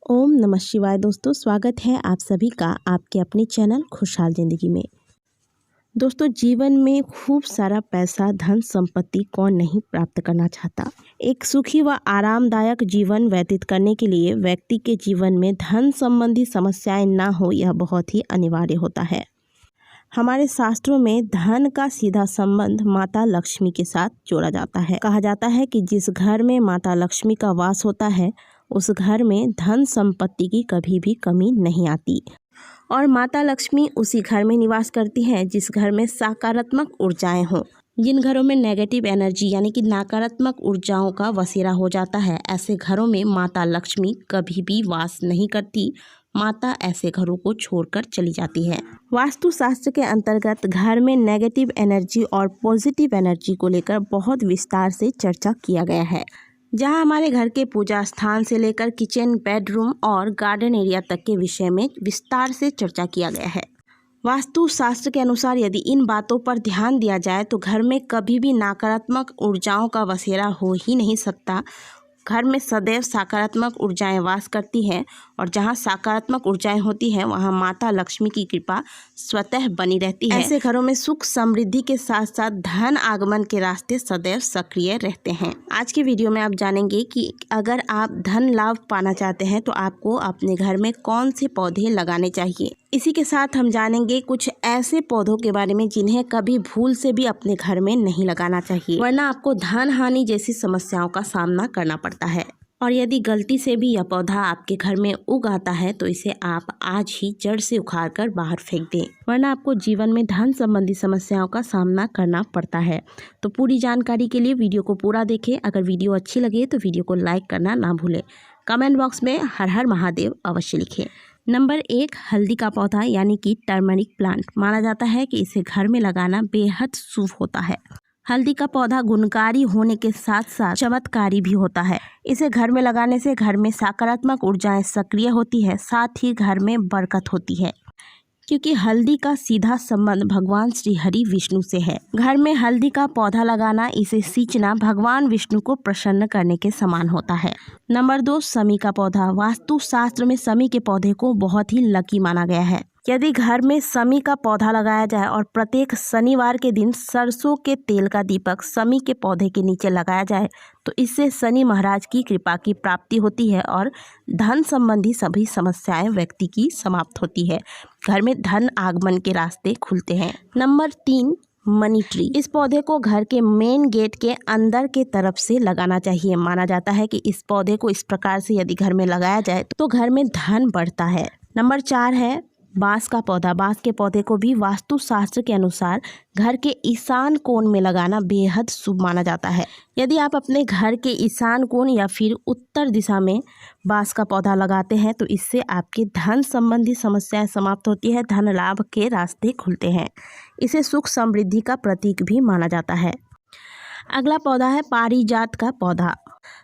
ओम नमः शिवाय। दोस्तों, स्वागत है आप सभी का आपके अपने चैनल खुशहाल ज़िंदगी में। दोस्तों, जीवन में खूब सारा पैसा, धन संपत्ति कौन नहीं प्राप्त करना चाहता। एक सुखी व आरामदायक जीवन व्यतीत करने के लिए व्यक्ति के जीवन में धन संबंधी समस्याएं ना हो, यह बहुत ही अनिवार्य होता है। हमारे शास्त्रों में धन का सीधा संबंध माता लक्ष्मी के साथ जोड़ा जाता है। कहा जाता है कि जिस घर में माता लक्ष्मी का वास होता है उस घर में धन संपत्ति की कभी भी कमी नहीं आती। और माता लक्ष्मी उसी घर में निवास करती हैं जिस घर में सकारात्मक ऊर्जाएं हों। जिन घरों में नेगेटिव एनर्जी यानी कि नकारात्मक ऊर्जाओं का बसेरा हो जाता है, ऐसे घरों में माता लक्ष्मी कभी भी वास नहीं करती। माता ऐसे घरों को छोड़कर चली जाती है। वास्तु शास्त्र के अंतर्गत घर में नेगेटिव एनर्जी और पॉजिटिव एनर्जी को लेकर बहुत विस्तार से चर्चा किया गया है, जहां हमारे घर के पूजा स्थान से लेकर किचन, बेडरूम और गार्डन एरिया तक के विषय में विस्तार से चर्चा किया गया है। वास्तु शास्त्र के अनुसार यदि इन बातों पर ध्यान दिया जाए तो घर में कभी भी नकारात्मक ऊर्जाओं का बसेरा हो ही नहीं सकता। घर में सदैव सकारात्मक ऊर्जाएं वास करती हैं और जहां सकारात्मक ऊर्जाएं होती हैं वहां माता लक्ष्मी की कृपा स्वतः बनी रहती है। ऐसे घरों में सुख समृद्धि के साथ साथ धन आगमन के रास्ते सदैव सक्रिय रहते हैं। आज के वीडियो में आप जानेंगे कि अगर आप धन लाभ पाना चाहते हैं तो आपको अपने घर में कौन से पौधे लगाने चाहिए। इसी के साथ हम जानेंगे कुछ ऐसे पौधों के बारे में जिन्हें कभी भूल से भी अपने घर में नहीं लगाना चाहिए, वरना आपको धन हानि जैसी समस्याओं का सामना करना पड़ता है। और यदि गलती से भी यह पौधा आपके घर में उग आता है तो इसे आप आज ही जड़ से उखाड़ कर बाहर फेंक दें, वरना आपको जीवन में धन संबंधी समस्याओं का सामना करना पड़ता है। तो पूरी जानकारी के लिए वीडियो को पूरा देखें। अगर वीडियो अच्छी लगे तो वीडियो को लाइक करना ना भूलें। कमेंट बॉक्स में हर हर महादेव अवश्य लिखें। नंबर 1, हल्दी का पौधा यानी कि टर्मरिक प्लांट। माना जाता है कि इसे घर में लगाना बेहद शुभ होता है। हल्दी का पौधा गुणकारी होने के साथ साथ चमत्कारी भी होता है। इसे घर में लगाने से घर में सकारात्मक ऊर्जाएं सक्रिय होती है, साथ ही घर में बरकत होती है, क्योंकि हल्दी का सीधा संबंध भगवान श्री हरि विष्णु से है। घर में हल्दी का पौधा लगाना, इसे सींचना भगवान विष्णु को प्रसन्न करने के समान होता है। नंबर 2, समी का पौधा। वास्तु शास्त्र में समी के पौधे को बहुत ही लकी माना गया है। यदि घर में समी का पौधा लगाया जाए और प्रत्येक शनिवार के दिन सरसों के तेल का दीपक समी के पौधे के नीचे लगाया जाए तो इससे शनि महाराज की कृपा की प्राप्ति होती है और धन संबंधी सभी समस्याएं व्यक्ति की समाप्त होती है। घर में धन आगमन के रास्ते खुलते हैं। Number 3, money tree. इस पौधे को घर के मेन गेट के अंदर के तरफ से लगाना चाहिए। माना जाता है कि इस पौधे को इस प्रकार से यदि घर में लगाया जाए तो घर में धन बढ़ता है। नंबर 4 है बांस का पौधा। बांस के पौधे को भी वास्तु शास्त्र के अनुसार घर के ईशान कोण में लगाना बेहद शुभ माना जाता है। यदि आप अपने घर के ईशान कोण या फिर उत्तर दिशा में बांस का पौधा लगाते हैं तो इससे आपके धन संबंधी समस्याएं समाप्त होती है, धन लाभ के रास्ते खुलते हैं। इसे सुख समृद्धि का प्रतीक भी माना जाता है। अगला पौधा है पारिजात का पौधा।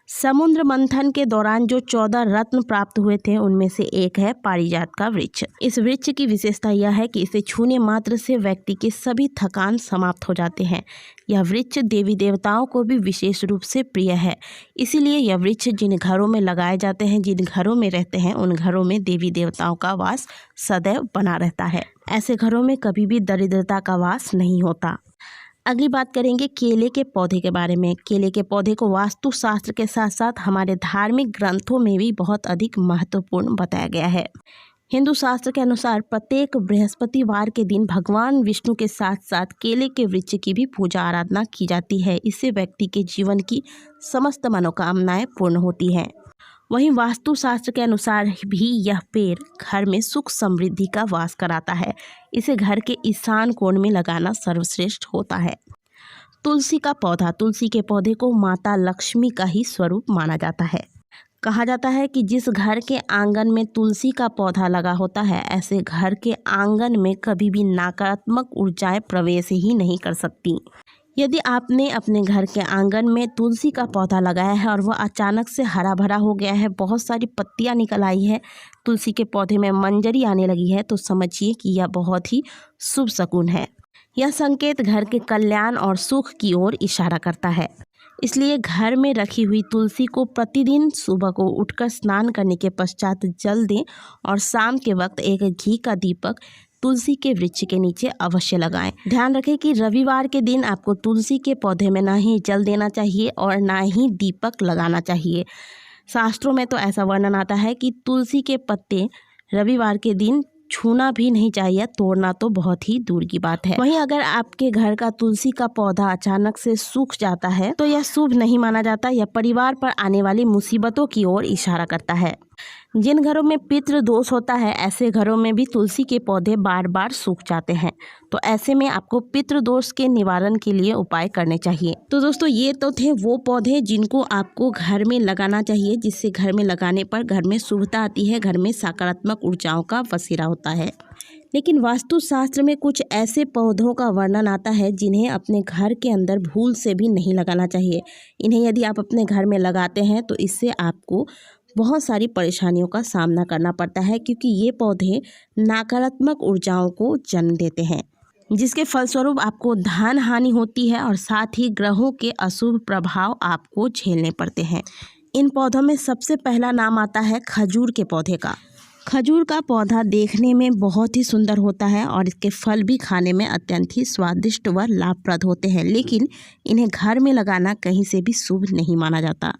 समुद्र मंथन के दौरान जो 14 रत्न प्राप्त हुए थे उनमें से एक है पारिजात का वृक्ष। इस वृक्ष की विशेषता यह है कि इसे छूने मात्र से व्यक्ति के सभी थकान समाप्त हो जाते हैं। यह वृक्ष देवी देवताओं को भी विशेष रूप से प्रिय है। इसीलिए यह वृक्ष जिन घरों में लगाए जाते हैं, जिन घरों में रहते हैं, उन घरों में देवी देवताओं का वास सदैव बना रहता है। ऐसे घरों में कभी भी दरिद्रता का वास नहीं होता। अगली बात करेंगे केले के पौधे के बारे में। केले के पौधे को वास्तु शास्त्र के साथ साथ हमारे धार्मिक ग्रंथों में भी बहुत अधिक महत्वपूर्ण बताया गया है। हिंदू शास्त्र के अनुसार प्रत्येक बृहस्पतिवार के दिन भगवान विष्णु के साथ साथ केले के वृक्ष की भी पूजा आराधना की जाती है। इससे व्यक्ति के जीवन की समस्त मनोकामनाएं पूर्ण होती हैं। वहीं वास्तु शास्त्र के अनुसार भी यह पेड़ घर में सुख समृद्धि का वास कराता है। इसे घर के ईशान कोण में लगाना सर्वश्रेष्ठ होता है। तुलसी का पौधा। तुलसी के पौधे को माता लक्ष्मी का ही स्वरूप माना जाता है। कहा जाता है कि जिस घर के आंगन में तुलसी का पौधा लगा होता है, ऐसे घर के आंगन में कभी भी नकारात्मक ऊर्जाएं प्रवेश ही नहीं कर सकती। यदि आपने अपने घर के आंगन में तुलसी का पौधा लगाया है और वह अचानक से हरा भरा हो गया है, बहुत सारी पत्तियां निकल आई है, तुलसी के पौधे में मंजरी आने लगी है, तो समझिए कि यह बहुत ही शुभ शकुन है। यह संकेत घर के कल्याण और सुख की ओर इशारा करता है। इसलिए घर में रखी हुई तुलसी को प्रतिदिन सुबह को उठकर स्नान करने के पश्चात जल दें और शाम के वक्त एक घी का दीपक तुलसी के वृक्ष के नीचे अवश्य लगाएं। ध्यान रखें कि रविवार के दिन आपको तुलसी के पौधे में ना ही जल देना चाहिए और ना ही दीपक लगाना चाहिए। शास्त्रों में तो ऐसा वर्णन आता है कि तुलसी के पत्ते रविवार के दिन छूना भी नहीं चाहिए, तोड़ना तो बहुत ही दूर की बात है। वहीं अगर आपके घर का तुलसी का पौधा अचानक से सूख जाता है तो यह शुभ नहीं माना जाता। यह परिवार पर आने वाली मुसीबतों की ओर इशारा करता है। जिन घरों में पितृ दोष होता है ऐसे घरों में भी तुलसी के पौधे बार बार सूख जाते हैं, तो ऐसे में आपको पितृ दोष के निवारण के लिए उपाय करने चाहिए। तो दोस्तों ये तो थे वो पौधे जिनको आपको घर में लगाना चाहिए, जिससे घर में लगाने पर घर में शुभता आती है, घर में सकारात्मक ऊर्जाओं का बसेरा होता है। लेकिन वास्तुशास्त्र में कुछ ऐसे पौधों का वर्णन आता है जिन्हें अपने घर के अंदर भूल से भी नहीं लगाना चाहिए। इन्हें यदि आप अपने घर में लगाते हैं तो इससे आपको बहुत सारी परेशानियों का सामना करना पड़ता है, क्योंकि ये पौधे नकारात्मक ऊर्जाओं को जन्म देते हैं, जिसके फलस्वरूप आपको धन हानि होती है और साथ ही ग्रहों के अशुभ प्रभाव आपको झेलने पड़ते हैं। इन पौधों में सबसे पहला नाम आता है खजूर के पौधे का। खजूर का पौधा देखने में बहुत ही सुंदर होता है और इसके फल भी खाने में अत्यंत ही स्वादिष्ट व लाभप्रद होते हैं, लेकिन इन्हें घर में लगाना कहीं से भी शुभ नहीं माना जाता।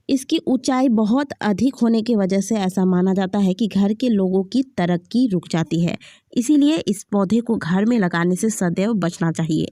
इसकी ऊंचाई बहुत अधिक होने की वजह से ऐसा माना जाता है कि घर के लोगों की तरक्की रुक जाती है, इसीलिए इस पौधे को घर में लगाने से सदैव बचना चाहिए।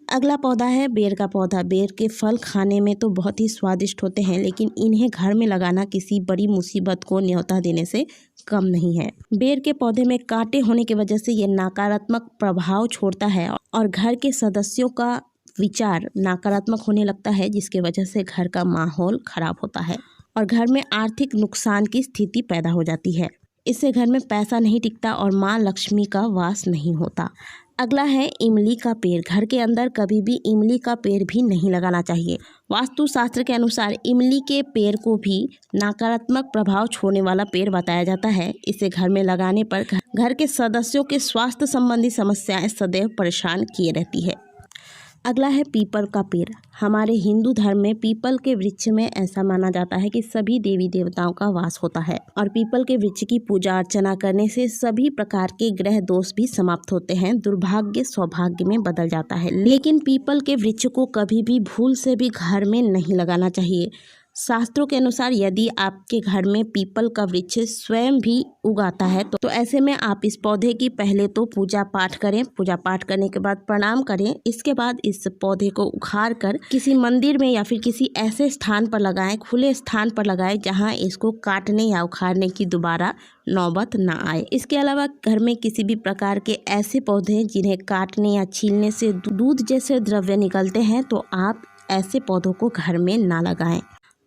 अगला पौधा है बेर का पौधा। बेर के फल खाने में तो बहुत ही स्वादिष्ट होते हैं, लेकिन इन्हें घर में लगाना किसी बड़ी मुसीबत को न्योता देने से कम नहीं है। बेर के पौधे में कांटे होने की वजह से ये नकारात्मक प्रभाव छोड़ता है और घर के सदस्यों का विचार नकारात्मक होने लगता है, जिसके वजह से घर का माहौल खराब होता है और घर में आर्थिक नुकसान की स्थिति पैदा हो जाती है। इससे घर में पैसा नहीं टिकता और माँ लक्ष्मी का वास नहीं होता। अगला है इमली का पेड़। घर के अंदर कभी भी इमली का पेड़ भी नहीं लगाना चाहिए। वास्तुशास्त्र के अनुसार इमली के पेड़ को भी नकारात्मक प्रभाव छोड़ने वाला पेड़ बताया जाता है। इसे घर में लगाने पर घर के सदस्यों के स्वास्थ्य संबंधी समस्याएं सदैव परेशान किए रहती है। अगला है पीपल का पेड़। हमारे हिंदू धर्म में पीपल के वृक्ष में ऐसा माना जाता है कि सभी देवी देवताओं का वास होता है और पीपल के वृक्ष की पूजा अर्चना करने से सभी प्रकार के ग्रह दोष भी समाप्त होते हैं, दुर्भाग्य सौभाग्य में बदल जाता है। लेकिन पीपल के वृक्ष को कभी भी भूल से भी घर में नहीं लगाना चाहिए। शास्त्रों के अनुसार यदि आपके घर में पीपल का वृक्ष स्वयं भी उगाता है तो ऐसे में आप इस पौधे की पहले तो पूजा पाठ करें। पूजा पाठ करने के बाद प्रणाम करें। इसके बाद इस पौधे को उखाड़ कर किसी मंदिर में या फिर किसी ऐसे स्थान पर लगाएं, खुले स्थान पर लगाएं जहां इसको काटने या उखाड़ने की दोबारा नौबत ना आए। इसके अलावा घर में किसी भी प्रकार के ऐसे पौधे जिन्हें काटने या छीलने से दूध जैसे द्रव्य निकलते हैं तो आप ऐसे पौधों को घर में ना लगाएं।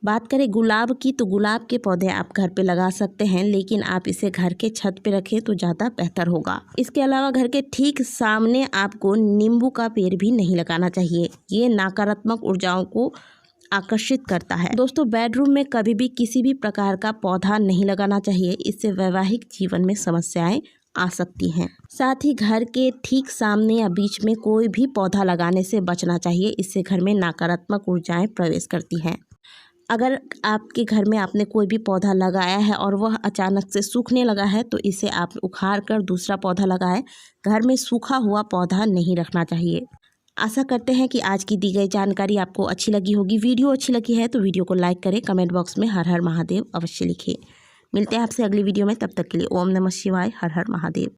बात करें गुलाब की तो गुलाब के पौधे आप घर पे लगा सकते हैं, लेकिन आप इसे घर के छत पे रखें तो ज़्यादा बेहतर होगा। इसके अलावा घर के ठीक सामने आपको नींबू का पेड़ भी नहीं लगाना चाहिए। ये नकारात्मक ऊर्जाओं को आकर्षित करता है। दोस्तों बेडरूम में कभी भी किसी भी प्रकार का पौधा नहीं लगाना चाहिए, इससे वैवाहिक जीवन में समस्याएं आ सकती हैं। साथ ही घर के ठीक सामने या बीच में कोई भी पौधा लगाने से बचना चाहिए, इससे घर में नकारात्मक ऊर्जाएं प्रवेश करती हैं। अगर आपके घर में आपने कोई भी पौधा लगाया है और वह अचानक से सूखने लगा है तो इसे आप उखाड़ कर दूसरा पौधा लगाएं। घर में सूखा हुआ पौधा नहीं रखना चाहिए। आशा करते हैं कि आज की दी गई जानकारी आपको अच्छी लगी होगी। वीडियो अच्छी लगी है तो वीडियो को लाइक करें, कमेंट बॉक्स में हर हर महादेव अवश्य लिखें। मिलते हैं आपसे अगली वीडियो में, तब तक के लिए ओम नमः शिवाय, हर हर महादेव।